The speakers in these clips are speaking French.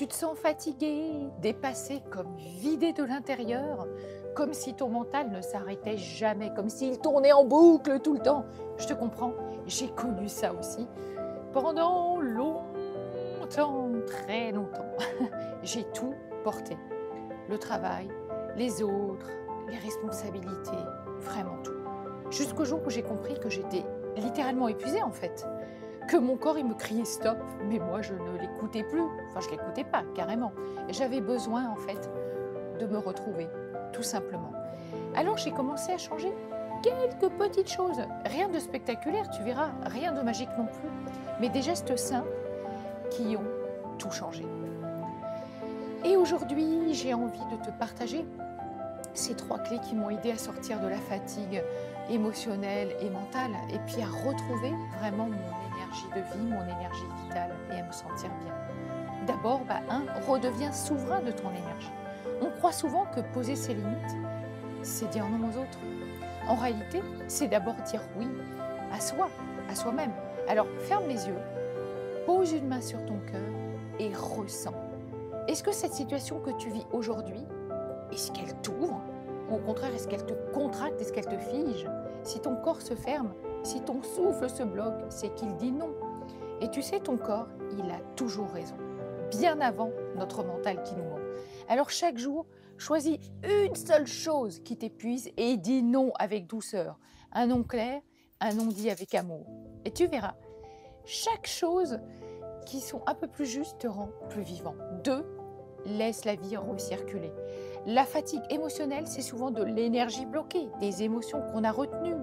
Tu te sens fatigué, dépassé, comme vidé de l'intérieur, comme si ton mental ne s'arrêtait jamais, comme s'il tournait en boucle tout le temps. Je te comprends, j'ai connu ça aussi. Pendant longtemps, très longtemps, j'ai tout porté. Le travail, les autres, les responsabilités, vraiment tout. Jusqu'au jour où j'ai compris que j'étais littéralement épuisée en fait. Que mon corps, il me criait stop, mais moi, je ne l'écoutais plus. Enfin, je ne l'écoutais pas, carrément. Et j'avais besoin, en fait, de me retrouver, tout simplement. Alors, j'ai commencé à changer quelques petites choses. Rien de spectaculaire, tu verras, rien de magique non plus. Mais des gestes simples qui ont tout changé. Et aujourd'hui, j'ai envie de te partager ces 3 clés qui m'ont aidé à sortir de la fatigue émotionnelle et mentale et puis à retrouver vraiment mon énergie de vie, mon énergie vitale et à me sentir bien. D'abord, redeviens souverain de ton énergie. On croit souvent que poser ses limites, c'est dire non aux autres. En réalité, c'est d'abord dire oui à soi, à soi-même. Alors, ferme les yeux, pose une main sur ton cœur et ressens. Est-ce que cette situation que tu vis aujourd'hui, est-ce qu'elle t'ouvre? Ou au contraire, est-ce qu'elle te contracte? Est-ce qu'elle te fige? Si ton corps se ferme, si ton souffle se bloque, c'est qu'il dit non. Et tu sais, ton corps, il a toujours raison. Bien avant notre mental qui nous ment. Alors chaque jour, choisis une seule chose qui t'épuise et dis non avec douceur. Un non clair, un non dit avec amour. Et tu verras, chaque chose qui sont un peu plus justes te rend plus vivant. 2, laisse la vie recirculer. La fatigue émotionnelle, c'est souvent de l'énergie bloquée, des émotions qu'on a retenues,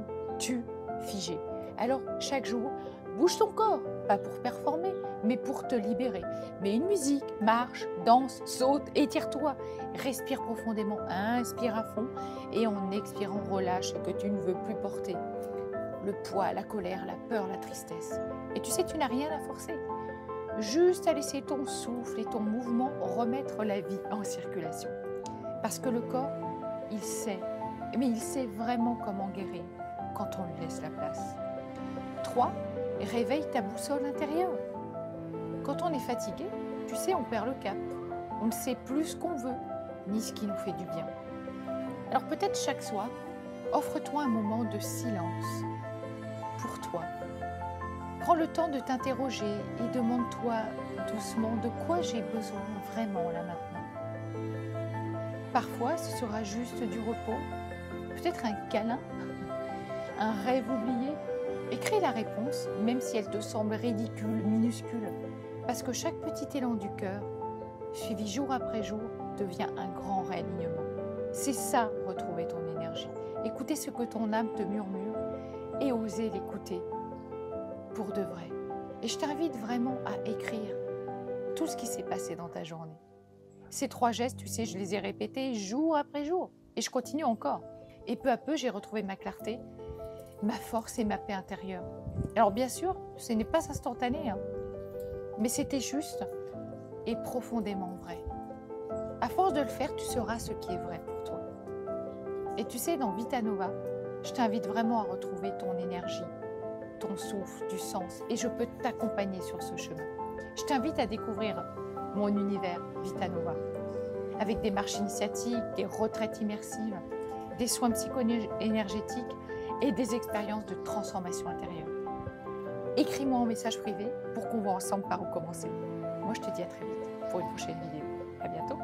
figées. Alors, chaque jour, bouge ton corps, pas pour performer, mais pour te libérer. Mets une musique, marche, danse, saute, étire-toi. Respire profondément, inspire à fond et en expirant, relâche ce que tu ne veux plus porter. Le poids, la colère, la peur, la tristesse. Et tu sais, tu n'as rien à forcer. Juste à laisser ton souffle et ton mouvement remettre la vie en circulation. Parce que le corps, il sait, mais il sait vraiment comment guérir quand on lui laisse la place. 3, réveille ta boussole intérieure. Quand on est fatigué, tu sais, on perd le cap. On ne sait plus ce qu'on veut, ni ce qui nous fait du bien. Alors peut-être chaque soir, offre-toi un moment de silence pour toi. Prends le temps de t'interroger et demande-toi doucement de quoi j'ai besoin vraiment là maintenant. Parfois, ce sera juste du repos, peut-être un câlin, un rêve oublié. Écris la réponse, même si elle te semble ridicule, minuscule, parce que chaque petit élan du cœur, suivi jour après jour, devient un grand réalignement. C'est ça, retrouver ton énergie. Écouter ce que ton âme te murmure et oser l'écouter pour de vrai. Et je t'invite vraiment à écrire tout ce qui s'est passé dans ta journée. Ces 3 gestes, tu sais, je les ai répétés jour après jour et je continue encore. Et peu à peu, j'ai retrouvé ma clarté, ma force et ma paix intérieure. Alors bien sûr, ce n'est pas instantané, mais c'était juste et profondément vrai. À force de le faire, tu sauras ce qui est vrai pour toi. Et tu sais, dans Vita Nova, je t'invite vraiment à retrouver ton énergie, ton souffle, du sens, et je peux t'accompagner sur ce chemin. Je t'invite à découvrir mon univers Vita Nova, avec des marches initiatiques, des retraites immersives, des soins psycho-énergétiques et des expériences de transformation intérieure. Écris-moi en message privé pour qu'on voit ensemble par où commencer. Moi, je te dis à très vite pour une prochaine vidéo. À bientôt.